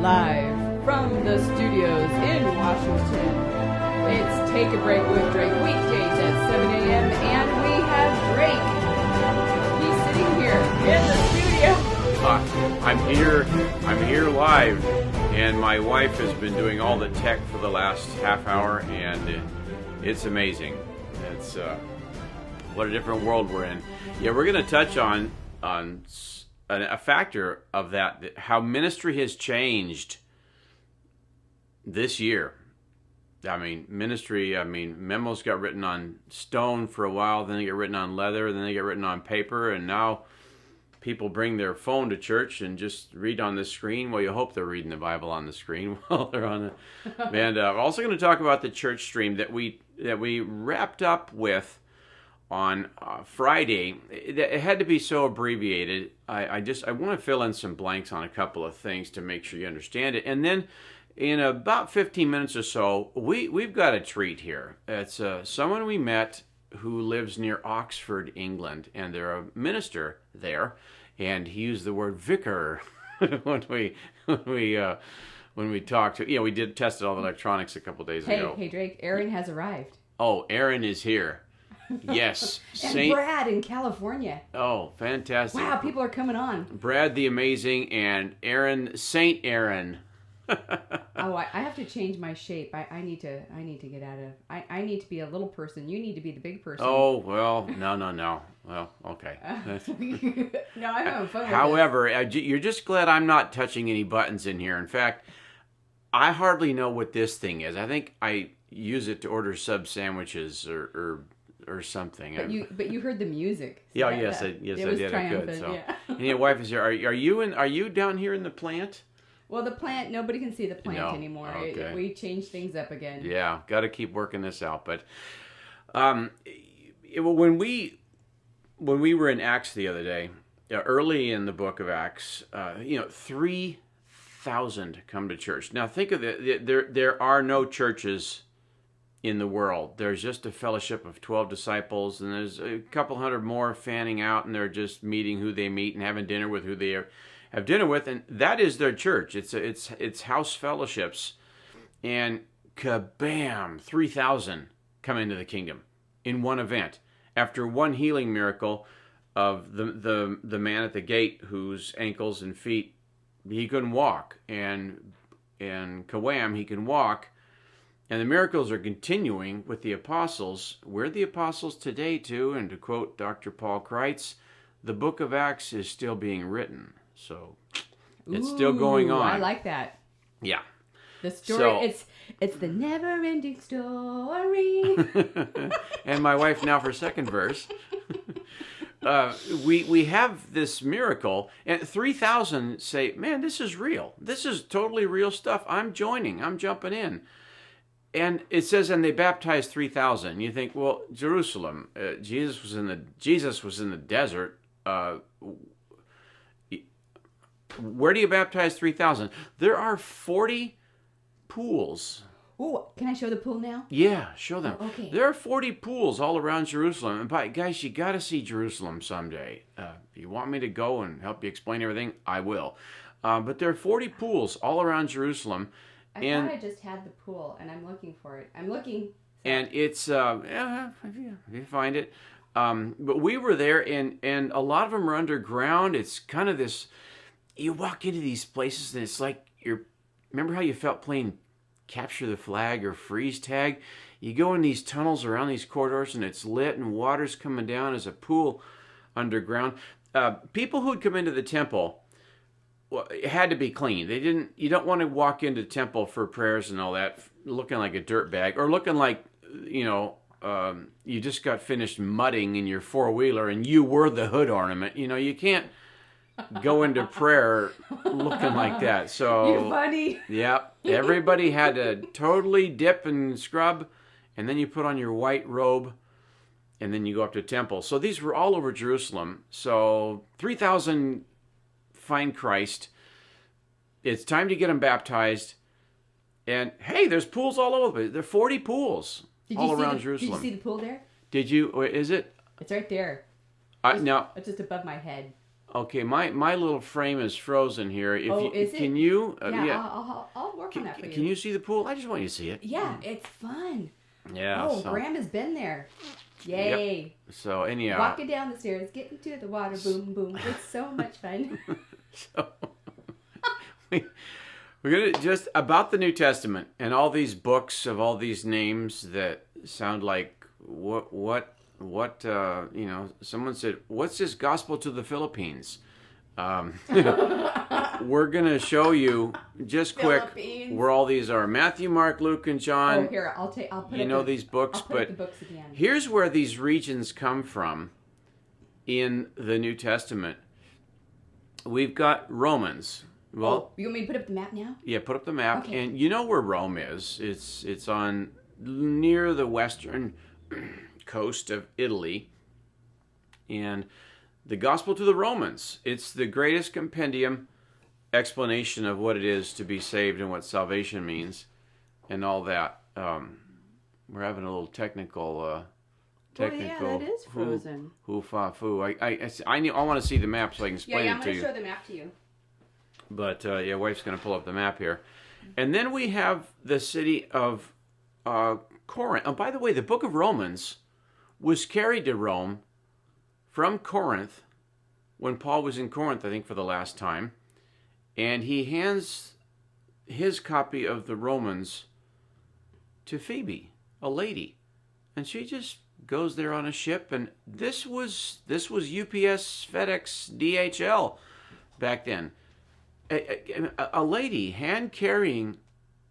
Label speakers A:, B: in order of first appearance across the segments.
A: Live from the studios in Washington, it's Take a Break with Drake, weekdays at 7 a.m. And we have Drake. He's sitting here in the studio.
B: I'm here live, and my wife has been doing all the tech for the last half hour, and it's amazing. It's what a different world we're in. Yeah, we're going to touch on a factor of that, how ministry has changed this year. Memos got written on stone for a while, then they get written on leather, then they get written on paper, and now people bring their phone to church and just read on the screen. Well, you hope they're reading the Bible on the screen while they're on it. And we're also going to talk about the church stream that we wrapped up with on Friday. It had to be so abbreviated. I want to fill in some blanks on a couple of things to make sure you understand it. And then in about 15 minutes or so, we've got a treat here. It's someone we met who lives near Oxford, England, and they're a minister there, and he used the word vicar when we talked to. We did tested all the electronics a couple days ago.
A: Hey, Drake, Aaron has arrived.
B: Oh, Aaron is here. Yes.
A: And Brad in California.
B: Oh, fantastic.
A: Wow, people are coming on.
B: Brad the Amazing and Aaron, Saint Aaron.
A: Oh, I have to change my shape. I need to get out of... I need to be a little person. You need to be the big person.
B: Oh, well, no. Well, okay.
A: No, I'm having fun with
B: However, you're just glad I'm not touching any buttons in here. In fact, I hardly know what this thing is. I think I use it to order sub sandwiches or something.
A: But you heard the music.
B: So I did. I could. So.
A: Yeah.
B: And your wife is here. Are you down here in the plant?
A: Well, the plant, nobody can see the plant anymore.
B: Okay.
A: We changed things up again.
B: Yeah, got to keep working this out. But when we were in Acts the other day, early in the book of Acts, 3,000 come to church. Now think of it. There are no churches in the world. There's just a fellowship of 12 disciples, and there's a couple hundred more fanning out, and they're just meeting who they meet and having dinner with who they have dinner with, and that is their church. It's house fellowships, and kabam, 3,000 come into the kingdom in one event after one healing miracle of the man at the gate whose ankles and feet he couldn't walk, and kawam, he can walk. And the miracles are continuing with the apostles. We're the apostles today, too. And to quote Dr. Paul Kreitz, the book of Acts is still being written. So it's still going on.
A: I like that.
B: Yeah.
A: The story, it's the never-ending story.
B: And my wife now for second verse. We have this miracle, and 3,000 say, man, this is real. This is totally real stuff. I'm jumping in. And it says, and they baptized 3,000. You think, well, Jerusalem, Jesus was in the desert. Where do you baptize 3,000? There are 40 pools.
A: Oh, can I show the pool now?
B: Yeah, show them.
A: Oh, okay.
B: There are 40 pools all around Jerusalem. And guys, you got to see Jerusalem someday. If you want me to go and help you explain everything, I will. But there are 40 pools all around Jerusalem.
A: I thought I just had the pool, and I'm looking for it. I'm looking.
B: And it's, if you find it. But we were there, and a lot of them are underground. It's kind of this, you walk into these places, and it's like remember how you felt playing Capture the Flag or Freeze Tag? You go in these tunnels around these corridors, and it's lit, and water's coming down as a pool underground. People who'd come into the temple, well, it had to be clean. You don't want to walk into the temple for prayers and all that looking like a dirt bag, or looking like, you just got finished mudding in your four-wheeler and you were the hood ornament. You can't go into prayer looking like that. So
A: you're funny.
B: Yeah, everybody had to totally dip and scrub, and then you put on your white robe, and then you go up to the temple. So these were all over Jerusalem. So 3,000 find Christ. It's time to get them baptized. And hey, there's pools all over. There are 40 pools all around Jerusalem.
A: Did you see the pool there?
B: Did you? Is it?
A: It's right there.
B: No.
A: It's just above my head.
B: Okay, my little frame is frozen here. If
A: Oh,
B: you
A: is it?
B: can you
A: Yeah, I'll work on that for you.
B: Can you see the pool? I just want you to see it.
A: Yeah, it's fun.
B: Yeah.
A: Oh,
B: So,
A: Graeme has been there. Yay.
B: yep. So anyhow.
A: Walking down the stairs, getting to the water, boom, boom. It's so much fun.
B: So we're gonna just about the New Testament and all these books of all these names that sound like what you know. Someone said, "What's this gospel to the Philippines?" We're gonna show you just quick where all these are: Matthew, Mark, Luke, and John.
A: Oh, here I'll put
B: you
A: up
B: know these books,
A: I'll put
B: but
A: up the books again.
B: Here's where these regions come from in the New Testament. We've got Romans. Well,
A: you want me to put up the map now?
B: Yeah, put up the map,
A: Okay.
B: and you know where Rome is. It's on near the western coast of Italy, and the Gospel to the Romans. It's the greatest compendium explanation of what it is to be saved and what salvation means, and all that. We're having a little technical.
A: Oh yeah, that is frozen.
B: Who fa foo. I want to see the map so I can explain
A: I'm
B: it to
A: going
B: you.
A: to show the map to you.
B: But yeah, wife's going to pull up the map here. And then we have the city of Corinth. Oh, by the way, the book of Romans was carried to Rome from Corinth when Paul was in Corinth, I think, for the last time. And he hands his copy of the Romans to Phoebe, a lady. And she just goes there on a ship. And this was UPS, FedEx, DHL back then. A lady hand-carrying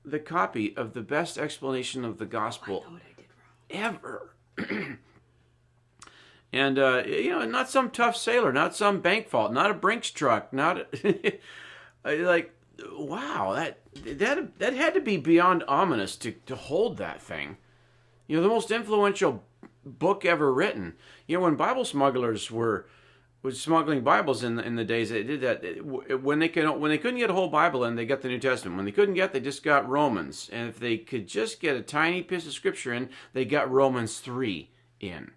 B: the copy of the best explanation of the gospel ever. And, you know, not some tough sailor, not some bank vault, not a Brinks truck, not like, wow, that had to be beyond ominous to hold that thing. You know, the most influential book ever written. You know, when Bible smugglers was smuggling Bibles in the days they did that. When they couldn't get a whole Bible in, they got the New Testament. When they couldn't get, they just got Romans. And if they could just get a tiny piece of scripture in, they got Romans 3 in.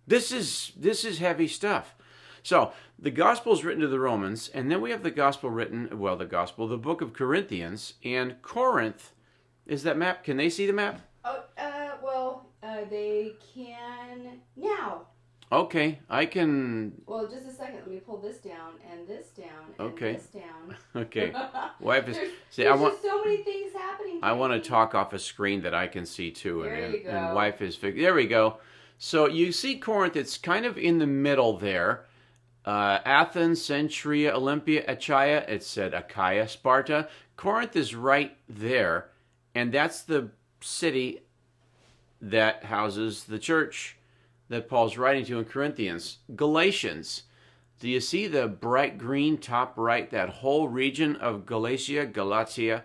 B: This is heavy stuff. So the gospel is written to the Romans, and then we have the gospel the book of Corinthians, and Corinth is that map. Can they see the map?
A: They can now.
B: Okay, I can.
A: Well, just a second. Let me pull this down and this down and this down.
B: Okay. Wife is.
A: There's just so many things happening.
B: I want to talk off a screen that I can see too,
A: There you go.
B: And wife is. There we go. So you see Corinth. It's kind of in the middle there. Athens, Centuria, Olympia, Achaia. It said Achaia, Sparta. Corinth is right there, and that's the city that houses the church that Paul's writing to in Corinthians. Galatians. Do you see the bright green top right? That whole region of Galatia.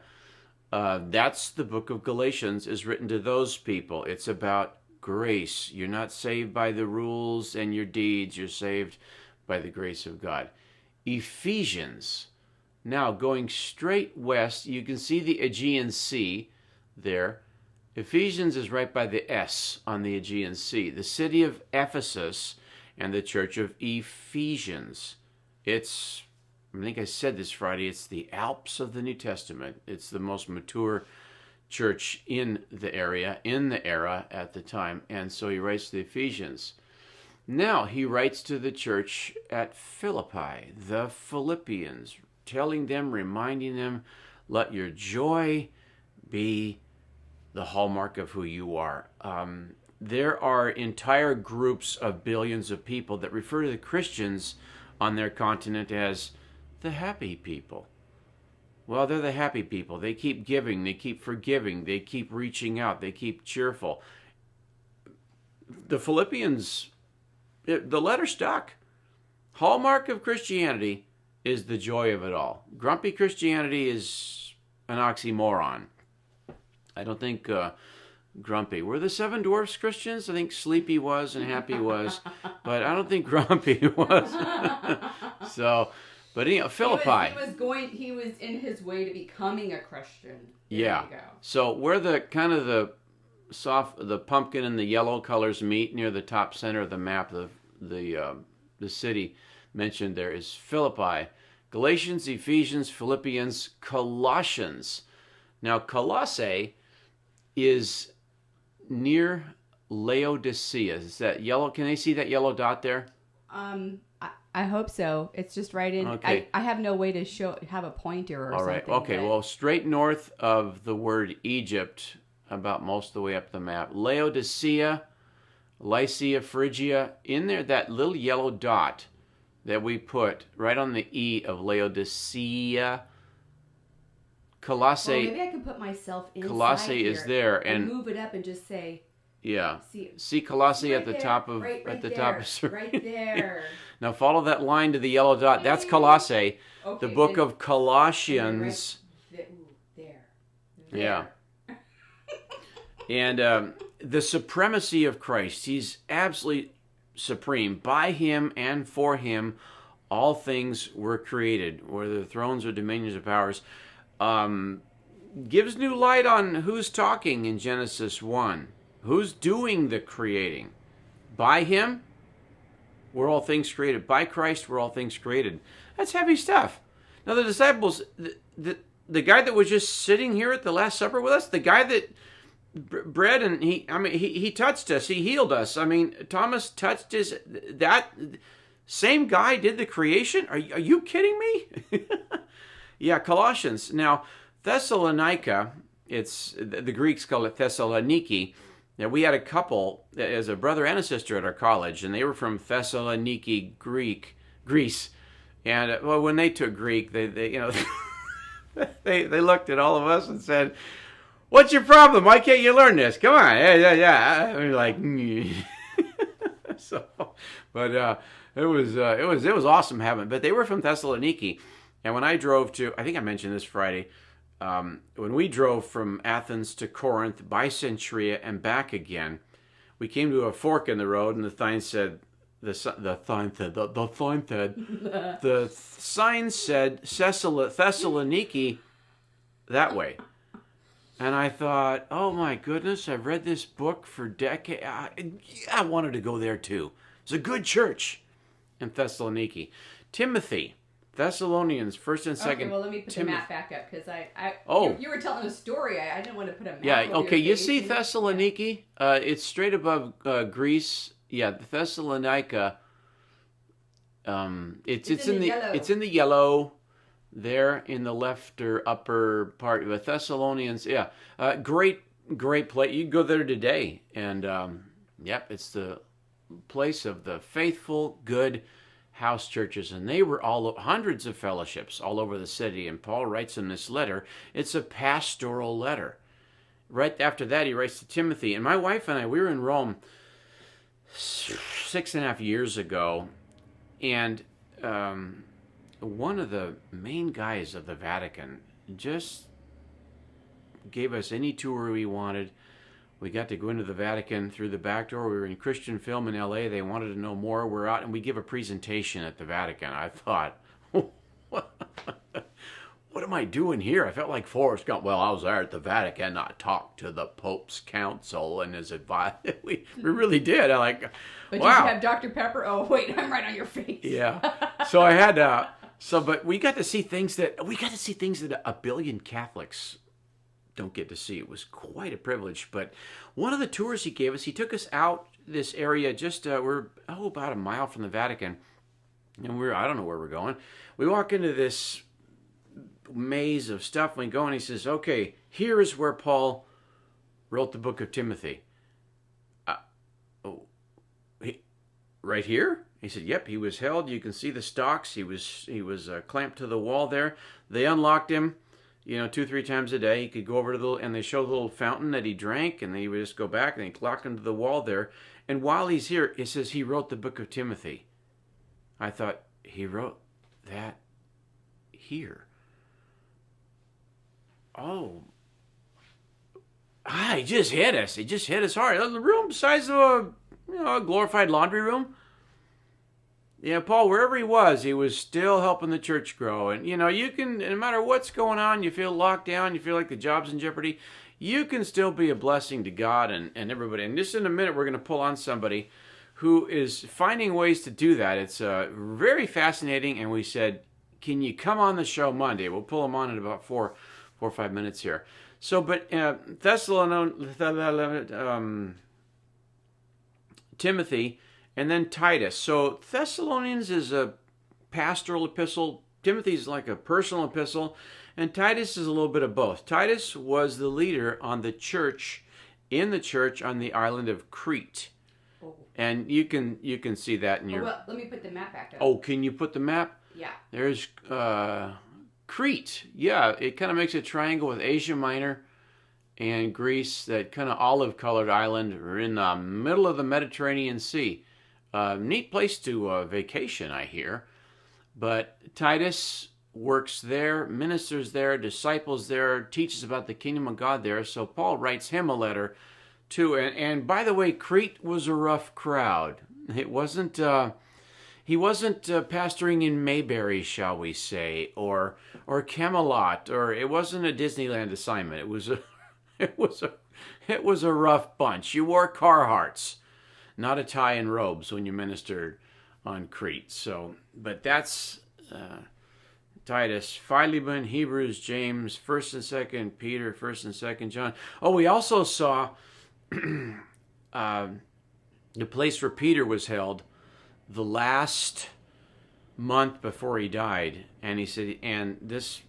B: That's the book of Galatians is written to those people. It's about grace. You're not saved by the rules and your deeds. You're saved by the grace of God. Ephesians. Now, going straight west, you can see the Aegean Sea there. Ephesians is right by the S on the Aegean Sea. The city of Ephesus and the church of Ephesians. I think I said this Friday, it's the Alps of the New Testament. It's the most mature church in the era at the time. And so he writes to the Ephesians. Now he writes to the church at Philippi, the Philippians, reminding them, let your joy be the hallmark of who you are. There are entire groups of billions of people that refer to the Christians on their continent as the happy people. Well, they're the happy people. They keep giving, they keep forgiving, they keep reaching out, they keep cheerful. The Philippians, the letter stuck. Hallmark of Christianity is the joy of it all. Grumpy Christianity is an oxymoron. I don't think grumpy. Were the Seven Dwarfs Christians? I think sleepy was and happy was, but I don't think grumpy was. So, but you know, Philippi.
A: He was in his way to becoming a Christian.
B: There you go. So where the kind of the pumpkin and the yellow colors meet near the top center of the map of the city, mentioned there is Philippi, Galatians, Ephesians, Philippians, Colossians. Now, Colossae is near Laodicea. Is that yellow? Can they see that yellow dot there?
A: I hope so. It's just right in.
B: Okay.
A: I have no way to have a pointer or
B: All right.
A: something.
B: Okay.
A: But...
B: Well, straight north of the word Egypt, about most of the way up the map, Laodicea, Lycia, Phrygia. In there, that little yellow dot that we put right on the E of Laodicea. Colossae.
A: Well, maybe I can put myself inside
B: Colossae
A: here
B: is there,
A: and move it up and just say.
B: Yeah.
A: See
B: Colossae
A: right
B: at the
A: there,
B: top of
A: right
B: at the
A: there,
B: top of
A: right there.
B: Now follow that line to the yellow dot. That's Colossae.
A: Okay,
B: The book of Colossians.
A: There.
B: Yeah. And the supremacy of Christ. He's absolutely supreme. By him and for him, all things were created, whether the thrones or dominions or powers. Gives new light on who's talking in Genesis 1. Who's doing the creating? By him, were all things created. By Christ, were all things created. That's heavy stuff. Now the disciples, the guy that was just sitting here at the Last Supper with us, the guy that bread and he touched us, he healed us. I mean, Thomas touched that same guy did the creation. Are you kidding me? Yeah, Colossians. Now, Thessalonica, it's the Greeks call it Thessaloniki. Now, we had a couple as a brother and a sister at our college, and they were from Thessaloniki, Greece. And well, when they took Greek, they they looked at all of us and said, "What's your problem? Why can't you learn this? Come on, yeah." And we're like, so, but it was awesome having. But they were from Thessaloniki, and when I drove to, I think I mentioned this Friday. When we drove from Athens to Corinth by Centuria and back again, we came to a fork in the road, and the sign said, the sign said Thessaloniki that way. And I thought, oh my goodness, I've read this book for decades. I wanted to go there too. It's a good church in Thessaloniki. Timothy. Thessalonians, 1st and 2nd.
A: Okay, well, let me put the map back up because you were telling a story. I didn't want to put a map.
B: Yeah,
A: over
B: okay.
A: your
B: You
A: face.
B: see Thessaloniki? It's straight above Greece. Yeah, Thessalonica. It's in the
A: yellow.
B: It's in the yellow. There in the left or upper part of the Thessalonians. Yeah, great place. You can go there today, and yep, it's the place of the faithful, good house churches, and they were hundreds of fellowships all over the city. And Paul writes in this letter, it's a pastoral letter. Right after that, he writes to Timothy. And my wife and I, we were in Rome 6.5 years ago, and one of the main guys of the Vatican just gave us any tour we wanted. We got to go into the Vatican through the back door. We were in Christian film in L.A. They wanted to know more. We're out, and we give a presentation at the Vatican. I thought, what am I doing here? I felt like Forrest Gump. Well, I was there at the Vatican. I talked to the Pope's council and his advice. We really did. I like,
A: but
B: wow.
A: Did you have Dr. Pepper? Oh, wait, I'm right on your face.
B: Yeah. So I had, but we got to see things that a billion Catholics don't get to see. It was quite a privilege. But one of the tours he gave us, he took us out this area. Just we're about a mile from the Vatican, and I don't know where we're going. We walk into this maze of stuff. We go, and he says, "Okay, here is where Paul wrote the book of Timothy." Right here? He said, "Yep." He was held. You can see the stocks. He was clamped to the wall there. They unlocked him. 2-3 times a day, he could go over to and they showed the little fountain that he drank, and then he would just go back and he'd clock into the wall there. And while he's here, it says he wrote the book of Timothy. I thought, he wrote that here. Oh. It just hit us. It just hit us hard. The room size of a glorified laundry room. Yeah, Paul, wherever he was still helping the church grow. And, you can, no matter what's going on, you feel locked down, you feel like the job's in jeopardy, you can still be a blessing to God and everybody. And just in a minute, we're going to pull on somebody who is finding ways to do that. It's very fascinating, and we said, can you come on the show Monday? We'll pull him on in about 4 or 5 minutes here. So, but Timothy, and then Titus. So Thessalonians is a pastoral epistle. Timothy's like a personal epistle, and Titus is a little bit of both. Titus was the leader on the church, in the church on the island of Crete. Oh. And you can see that in your...
A: well, let me put the map back up.
B: Oh, can you put the map?
A: Yeah.
B: There's Crete. Yeah, it kind of makes a triangle with Asia Minor and Greece, that kind of olive-colored island. We're in the middle of the Mediterranean Sea. Neat place to vacation, I hear. But Titus works there, ministers there, disciples there, teaches about the kingdom of God there. So Paul writes him a letter too. And by the way, Crete was a rough crowd. It wasn't... he wasn't pastoring in Mayberry, shall we say, or Camelot, or it wasn't a Disneyland assignment. It was a rough bunch. You wore Carhartts, not a tie and robes when you ministered on Crete. So, but that's Titus, Philemon, Hebrews, James, 1st and 2nd Peter, 1st and 2nd John. Oh, we also saw the place where Peter was held the last month before he died. And he said, and this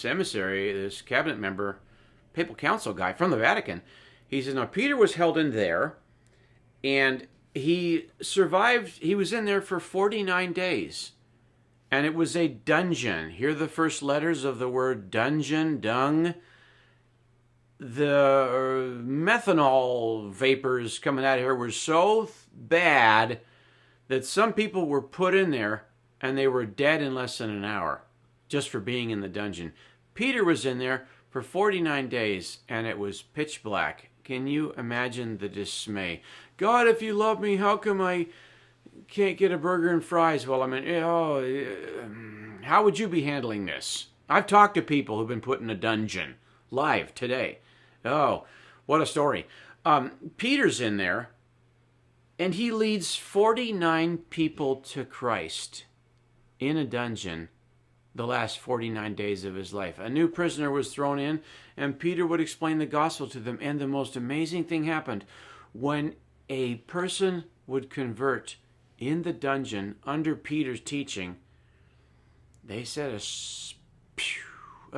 B: emissary, this cabinet member, papal council guy from the Vatican, he said, now Peter was held in there, and he survived. He was in there for 49 days, and it was a dungeon. Here are the first letters of the word dungeon, dung. The methanol vapors coming out of here were so bad that some people were put in there and they were dead in less than an hour just for being in the dungeon. Peter was in there for 49 days and it was pitch black. Can you imagine the dismay? God, if you love me, how come I can't get a burger and fries while I'm in... how would you be handling this? I've talked to people who've been put in a dungeon live today. Oh, what a story. Peter's in there, and he leads 49 people to Christ in a dungeon the last 49 days of his life. A new prisoner was thrown in, and Peter would explain the gospel to them, and the most amazing thing happened. When a person would convert in the dungeon under Peter's teaching, they said a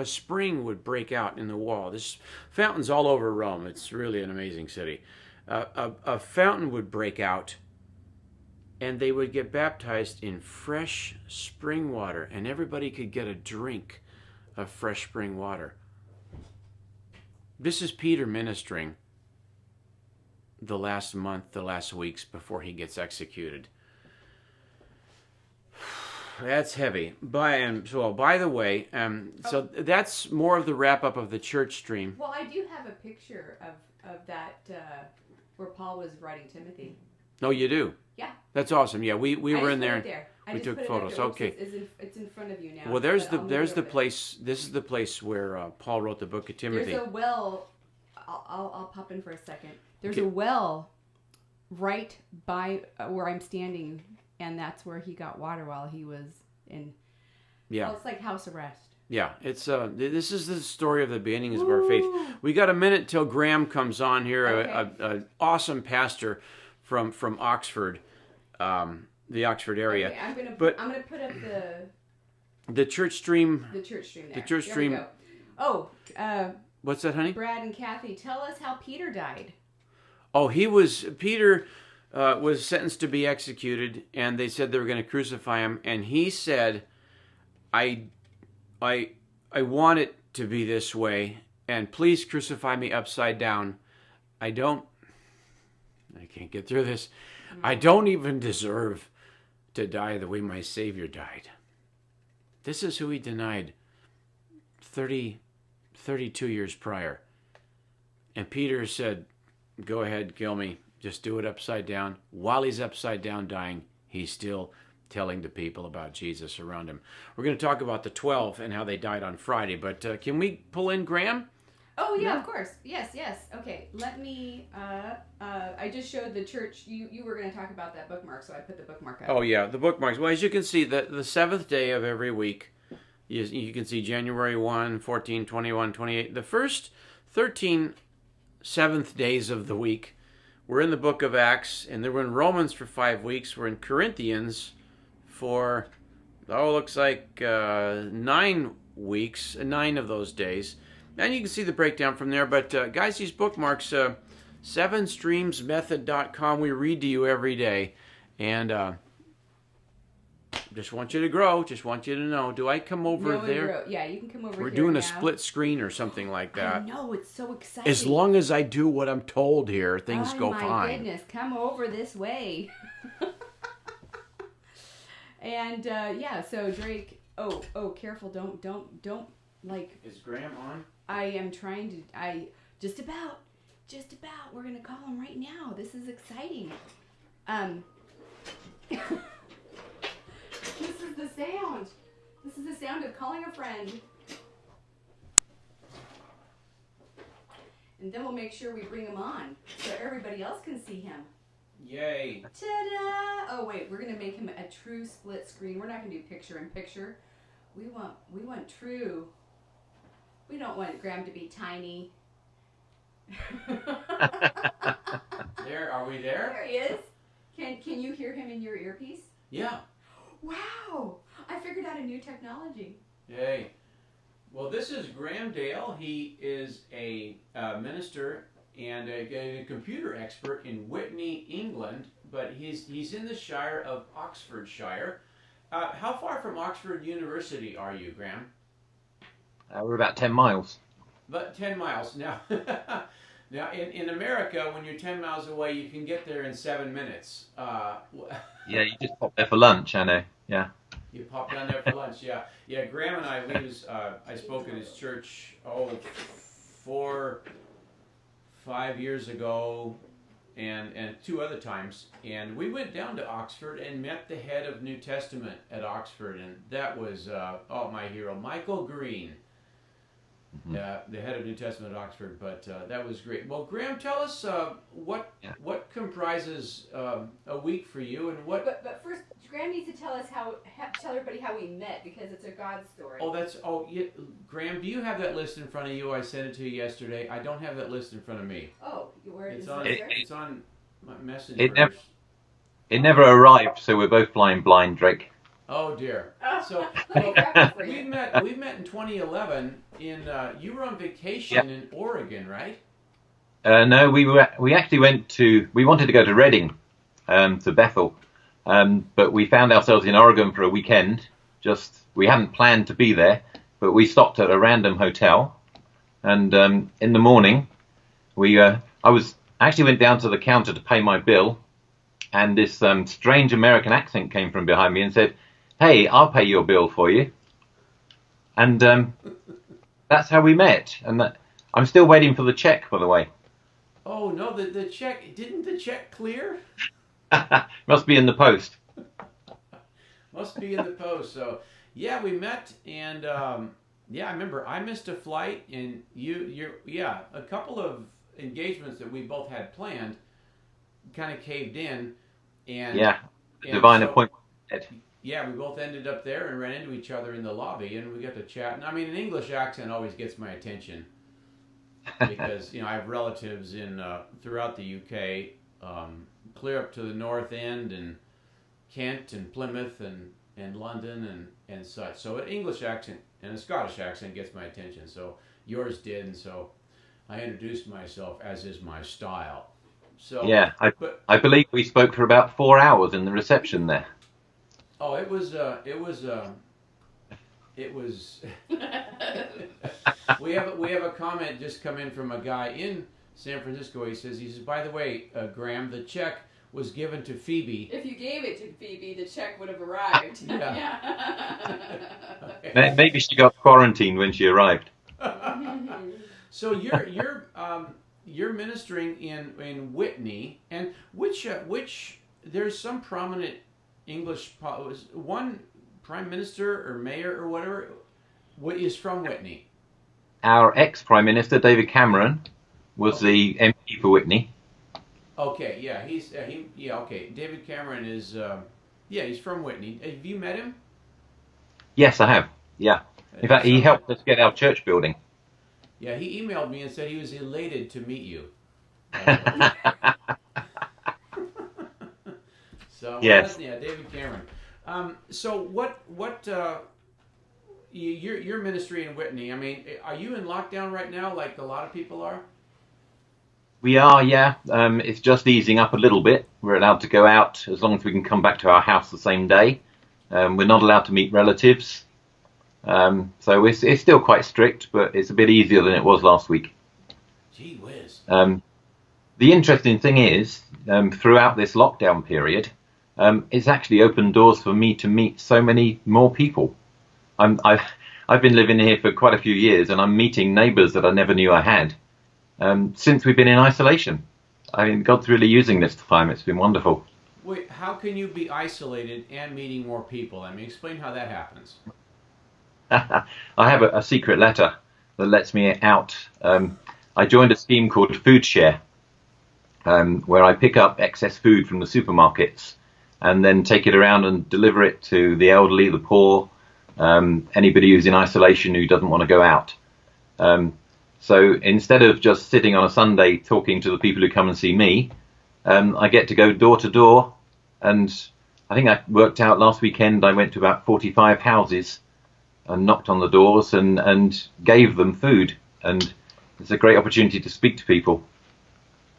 B: spring would break out in the wall. This fountain's all over Rome. It's really an amazing city. A fountain would break out, and they would get baptized in fresh spring water, and everybody could get a drink of fresh spring water. This is Peter ministering the last month, the last weeks before he gets executed. That's heavy. By the way, so that's more of the wrap-up of the church stream.
A: Well, I do have a picture of that where Paul was writing Timothy.
B: Oh, you do?
A: Yeah.
B: That's awesome. Yeah, we were in there.
A: I
B: we
A: just
B: took
A: put it
B: photos.
A: there.
B: Okay.
A: It's in front of you now.
B: Well, there's the place. This is the place where Paul wrote the book of Timothy.
A: There's a well. I'll pop in for a second. There's a well right by where I'm standing, and that's where he got water while he was in. Yeah. Well, it's like house arrest.
B: Yeah, it's this is the story of the beginnings of our faith. We got a minute till Graeme comes on here, okay. An awesome pastor from Oxford, the Oxford area.
A: Okay, I'm gonna put up
B: the church stream.
A: The church stream there.
B: The church stream.
A: Oh,
B: what's that, honey?
A: Brad and Kathy, tell us how Peter died.
B: Oh, Peter was sentenced to be executed, and they said they were going to crucify him, and he said, I want it to be this way, and please crucify me upside down. I can't get through this. I don't even deserve to die the way my Savior died. This is who he denied 32 years prior. And Peter said, go ahead, kill me. Just do it upside down. While he's upside down dying, he's still telling the people about Jesus around him. We're going to talk about the 12 and how they died on Friday, but can we pull in Graeme?
A: Oh yeah,
C: Yeah.
A: of course. Yes, yes. Okay, let me. I just showed the church. You were going to talk about that bookmark, so I put the bookmark up.
B: Oh yeah, the bookmarks. Well, as you can see, the seventh day of every week, you can see January 1, 14, 21, 28. The first 13 seventh days of the week, we're in the book of Acts, and then we're in Romans for 5 weeks. We're in Corinthians for, looks like 9 weeks, 9 of those days. And you can see the breakdown from there. But guys, these bookmarks, 7streamsmethod.com, we read to you every day. And just want you to grow. Just want you to know. Do I come over there?
A: Yeah, you can come over
B: We're
A: here
B: doing
A: now.
B: a split screen or something like
A: I
B: that.
A: know, it's so exciting.
B: As long as I do what I'm told here, things go fine.
A: Oh my goodness, come over this way. And yeah, so Drake. Oh, careful! Don't like.
B: Is Graeme on?
A: I am trying to. Just about. We're gonna call him right now. This is exciting. This is the sound. This is the sound of calling a friend. And then we'll make sure we bring him on so everybody else can see him.
B: Yay.
A: Ta-da! Oh wait, we're gonna make him a true split screen. We're not gonna do picture in picture. We want true. We don't want Graeme to be tiny.
B: There, are we there?
A: There he is. Can you hear him in your earpiece?
B: Yeah.
A: Wow! I figured out a new technology.
B: Yay. Well, this is Graeme Dale. He is a minister and a computer expert in Whitney, England, but he's in the Shire of Oxfordshire. How far from Oxford University are you, Graeme?
C: We're about 10 miles.
B: But 10 miles. Now, now in America, when you're 10 miles away, you can get there in 7 minutes.
C: Yeah, you just pop there for lunch, I know. Yeah.
B: You pop down there for lunch, yeah. Yeah, Graeme and I, I spoke at his church, 5 years ago, and 2 other times. And we went down to Oxford and met the head of New Testament at Oxford, and that was, my hero, Michael Green. The head of New Testament at Oxford, but that was great. Well, Graeme, tell us what comprises a week for you, and what.
A: But first, Graeme needs to tell everybody how we met, because it's a God story.
B: Yeah, Graeme, do you have that list in front of you? I sent it to you yesterday. I don't have that list in front of me.
A: Oh, where is
B: it?
A: It's
B: on my Messenger.
C: It never arrived, so we're both flying blind, Drake.
B: Oh dear. So we met in 2011 you were on vacation in Oregon, right?
C: No, we actually we wanted to go to Reading, to Bethel, but we found ourselves in Oregon for a weekend. We hadn't planned to be there, but we stopped at a random hotel, and in the morning I actually went down to the counter to pay my bill, and this strange American accent came from behind me and said, "Hey, I'll pay your bill for you." And that's how we met. And I'm still waiting for the check, by the way.
B: Oh, no, the check, didn't the check clear?
C: Must be in the post.
B: Must be in the post. So, yeah, we met, and I remember I missed a flight, and a couple of engagements that we both had planned kind of caved in. And
C: divine appointment.
B: Yeah, we both ended up there and ran into each other in the lobby, and we got to chat. And I mean, an English accent always gets my attention because I have relatives in throughout the UK, clear up to the North End, and Kent and Plymouth and London and such. So an English accent and a Scottish accent gets my attention. So yours did, and so I introduced myself, as is my style. So
C: yeah, I believe we spoke for about 4 hours in the reception there.
B: Oh, it was. We have a comment just come in from a guy in San Francisco. He says, by the way, Graeme, the check was given to Phoebe.
A: If you gave it to Phoebe, the check would have arrived.
B: Yeah.
C: Okay. Maybe she got quarantined when she arrived.
B: So you're ministering in Whitney, and which there's some prominent English, one prime minister or mayor or whatever is from Whitney.
C: our ex-Prime Minister, David Cameron, was the MP for Whitney.
B: Okay, yeah, okay. David Cameron is, yeah, he's from Whitney. Have you met him?
C: Yes, I have. Yeah. In fact, he helped us get our church building.
B: Yeah, he emailed me and said he was elated to meet you. By the way. So well,
C: Yes.
B: yeah, David Cameron. So what your ministry in Whitney? I mean, are you in lockdown right now, like a lot of people are?
C: We are, yeah. It's just easing up a little bit. We're allowed to go out as long as we can come back to our house the same day. We're not allowed to meet relatives. So it's still quite strict, but it's a bit easier than it was last week.
B: Gee whiz.
C: The interesting thing is, throughout this lockdown period, it's actually opened doors for me to meet so many more people. I've been living here for quite a few years, and I'm meeting neighbours that I never knew I had since we've been in isolation. I mean, God's really using this time. It's been wonderful.
B: Wait, how can you be isolated and meeting more people? I mean, explain how that happens.
C: I have a secret letter that lets me out. I joined a scheme called Food Share, where I pick up excess food from the supermarkets and then take it around and deliver it to the elderly, the poor, anybody who's in isolation who doesn't want to go out. So instead of just sitting on a Sunday talking to the people who come and see me, I get to go door to door. And I think I worked out last weekend I went to about 45 houses and knocked on the doors and gave them food. And it's a great opportunity to speak to people.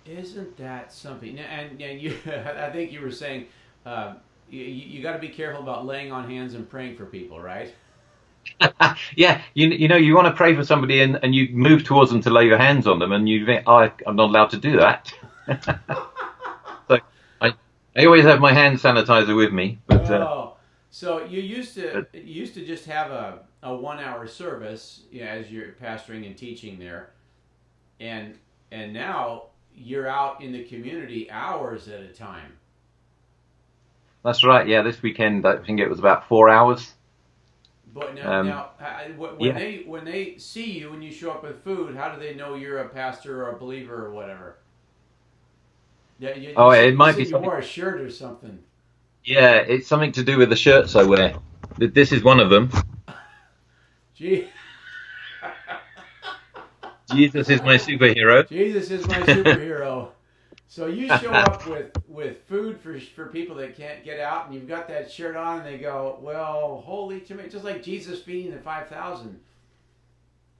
B: Isn't that something? And you, I think you were saying you got to be careful about laying on hands and praying for people, right?
C: Yeah, you know, you want to pray for somebody and you move towards them to lay your hands on them, and you think, I'm not allowed to do that. So I always have my hand sanitizer with me. But
B: so you used to just have a 1 hour service, you know, as you're pastoring and teaching there, and now you're out in the community hours at a time.
C: That's right. Yeah, this weekend I think it was about 4 hours.
B: But now when they see you and you show up with food, how do they know you're a pastor or a believer or whatever? Yeah,
C: it might be
B: you wore a shirt or something.
C: Yeah, it's something to do with the shirts I wear. This is one of them.
B: Gee.
C: Jesus is my superhero.
B: Jesus is my superhero. So you show up with food for people that can't get out, and you've got that shirt on, and they go, well, holy tomato, just like Jesus feeding the 5,000.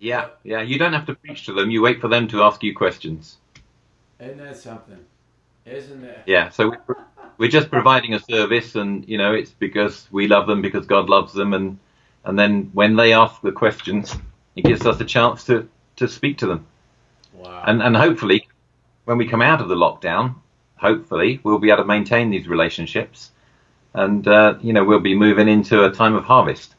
C: Yeah. You don't have to preach to them. You wait for them to ask you questions.
B: Isn't that something? Isn't it?
C: Yeah, so we're just providing a service, and, you know, it's because we love them, because God loves them, and then when they ask the questions, it gives us a chance to speak to them.
B: Wow.
C: And hopefully, when we come out of the lockdown, hopefully we'll be able to maintain these relationships, and you know, we'll be moving into a time of harvest.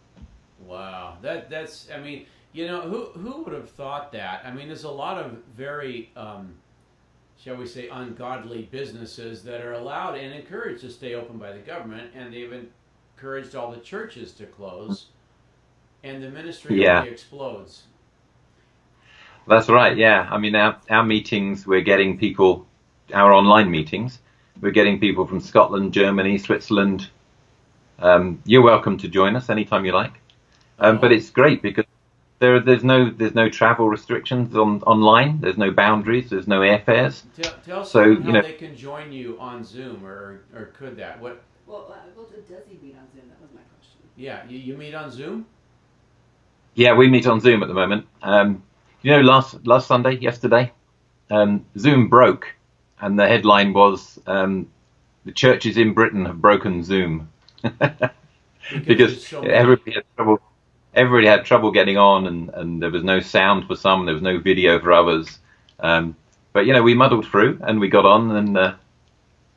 B: Wow, that's I mean, you know, who would have thought that? I mean, there's a lot of very shall we say ungodly businesses that are allowed and encouraged to stay open by the government, and they've encouraged all the churches to close, and the ministry only explodes.
C: That's right, yeah. I mean, our meetings, we're getting people, our online meetings, we're getting people from Scotland, Germany, Switzerland. You're welcome to join us anytime you like. But it's great because there's no travel restrictions online. There's no boundaries. There's no airfares.
B: Tell someone how they can join you on Zoom, or could that? What?
A: Well, does he meet on Zoom? That was my question.
B: Yeah, you meet on Zoom?
C: Yeah, we meet on Zoom at the moment. You know, last Sunday, yesterday, Zoom broke, and the headline was the churches in Britain have broken Zoom because
B: so
C: everybody had trouble getting on, and there was no sound for some, there was no video for others. But you know, we muddled through and we got on, and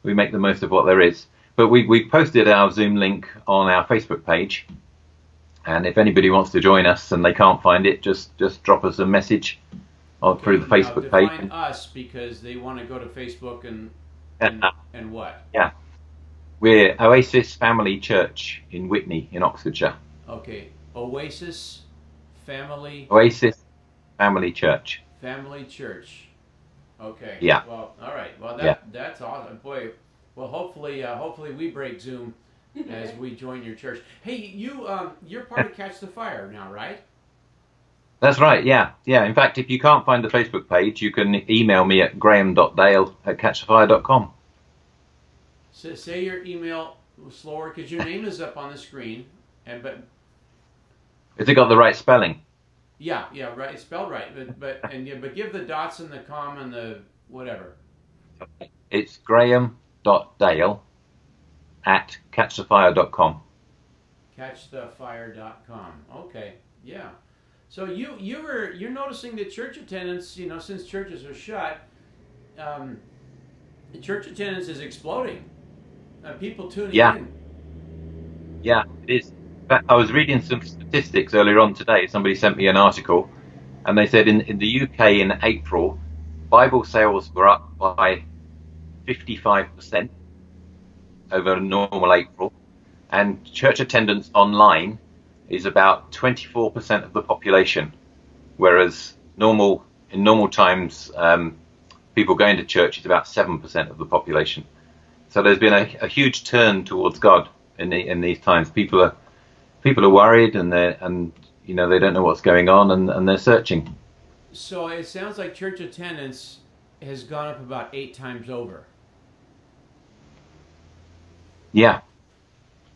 C: we make the most of what there is. But we posted our Zoom link on our Facebook page. And if anybody wants to join us and they can't find it, just drop us a message through the Facebook page.
B: Define us, because they want to go to Facebook and what?
C: Yeah, we're Oasis Family Church in Whitney, in Oxfordshire.
B: Okay, Oasis Family.
C: Oasis Family Church.
B: Family Church. Okay.
C: Yeah.
B: Well, all right. Well,
C: Yeah.
B: that's awesome, boy. Well, hopefully we break Zoom as we join your church. Hey, you're part of Catch the Fire now, right?
C: That's right. Yeah. Yeah. In fact, if you can't find the Facebook page, you can email me at graeme.dale@catchthefire.com.
B: So say your email slower because your name is up on the screen, but
C: Has it got the right spelling?
B: yeah, right. It's spelled right, but give the dots and the comma and the whatever.
C: It's graeme.dale@catchthefire.com.
B: Catchthefire.com. Okay. Yeah. So you're noticing that church attendance, since churches are shut, the church attendance is exploding. People tuning in.
C: Yeah, it is. In fact, I was reading some statistics earlier on today. Somebody sent me an article, and they said in the UK in April, Bible sales were up by 55% over normal April, and church attendance online is about 24% of the population, whereas in normal times, people going to church is about 7% of the population. So there's been a huge turn towards God in these times. People are worried, and they don't know what's going on, and they're searching.
B: So it sounds like church attendance has gone up about 8 times over.
C: Yeah.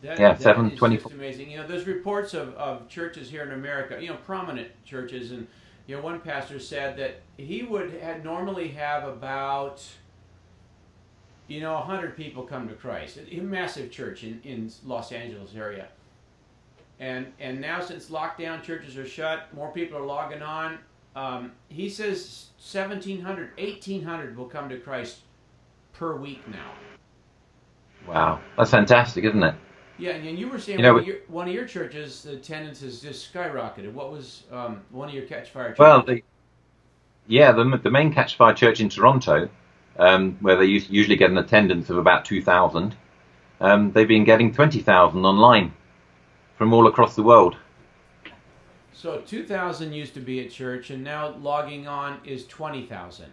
B: That
C: 7,
B: is
C: 24.
B: just amazing. There's reports of churches here in America, prominent churches, and one pastor said that he had normally have about 100 people come to Christ. A massive church in Los Angeles area. And now since lockdown, churches are shut, more people are logging on. He says 1,700, 1,800 will come to Christ per week now.
C: Wow, that's fantastic, isn't it?
B: Yeah, and you were saying one of your churches, the attendance has just skyrocketed. What was one of your Catch Fire churches?
C: Well, the main Catch Fire church in Toronto, where they usually get an attendance of about 2,000, they've been getting 20,000 online from all across the world.
B: So 2,000 used to be at church, and now logging on is 20,000.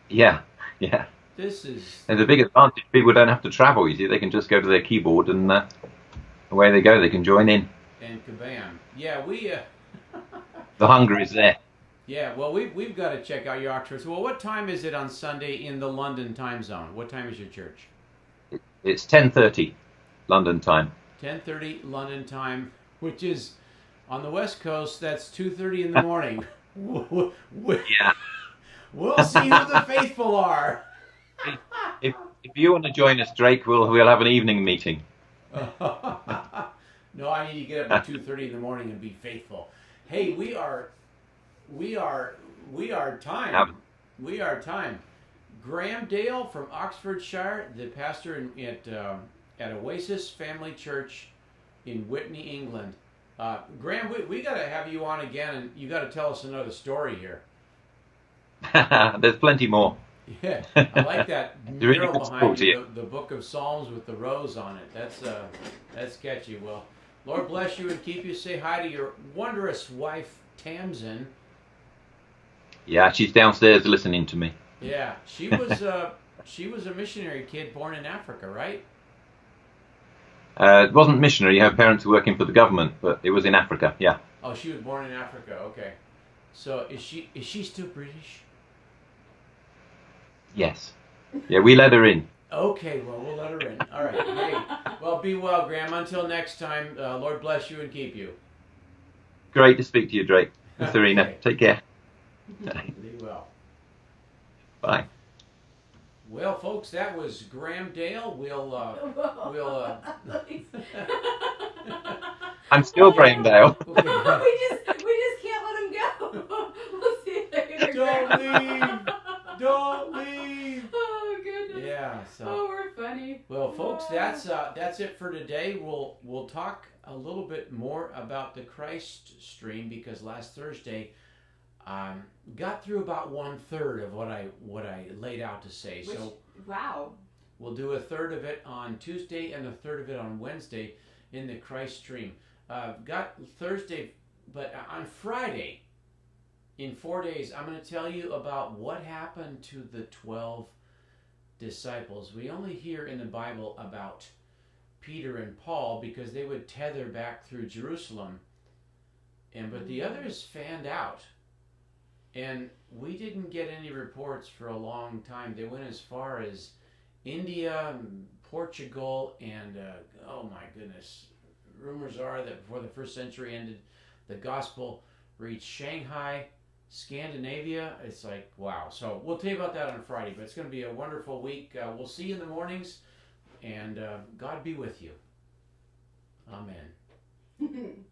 C: Yeah. There's a big advantage. People don't have to travel, you see. They can just go to their keyboard, and away they go. They can join in.
B: And kabam. Yeah,
C: the hunger is there.
B: Yeah, well, we've got to check out your Oxford. Well, what time is it on Sunday in the London time zone? What time is your church?
C: It's 10:30 London time.
B: 10:30 London time, which is on the West Coast. That's 2:30 in the morning.
C: Yeah.
B: We'll see who the faithful are.
C: If you want to join us, Drake, we'll have an evening meeting.
B: No, I need to get up at 2:30 in the morning and be faithful. Hey, we are time. We are time. Graeme Dale from Oxfordshire, the pastor at Oasis Family Church in Whitney, England. Graeme, we got to have you on again, and you got to tell us another story here.
C: There's plenty more.
B: Yeah, I like that mural
C: really
B: behind you, the Book of Psalms with the rose on it. That's catchy. Well, Lord bless you and keep you. Say hi to your wondrous wife, Tamsin.
C: Yeah, she's downstairs listening to me.
B: Yeah, she was a missionary kid born in Africa, right?
C: It wasn't missionary. Her parents were working for the government, but it was in Africa. Yeah.
B: Oh, she was born in Africa. Okay. So is she still British?
C: Yes. Yeah, we let her in.
B: Okay, well, we'll let her in. All right. Hey, well, be well, Graeme. Until next time, Lord bless you and keep you.
C: Great to speak to you, Drake. Serena,
B: Okay.
C: take care.
B: Be well.
C: Bye.
B: Well, folks, that was Graeme Dale. We'll
C: I'm still Graeme Dale.
A: we just can't let him go. We'll see you later.
B: Don't leave.
A: Oh goodness.
B: Yeah. So.
A: Oh, we're funny.
B: Well, folks, that's it for today. We'll talk a little bit more about the Christ stream because last Thursday got through about 1/3 of what I laid out to say.
A: Wow.
B: We'll do 1/3 of it on Tuesday and 1/3 of it on Wednesday in the Christ stream. Got Thursday, but on Friday in 4 days, I'm going to tell you about what happened to the 12 disciples. We only hear in the Bible about Peter and Paul because they would tether back through Jerusalem, but the others fanned out, and we didn't get any reports for a long time. They went as far as India, Portugal, and oh my goodness, rumors are that before the first century ended, the gospel reached Shanghai, Scandinavia. It's like, wow. So we'll tell you about that on Friday, but it's going to be a wonderful week. We'll see you in the mornings, and God be with you. Amen.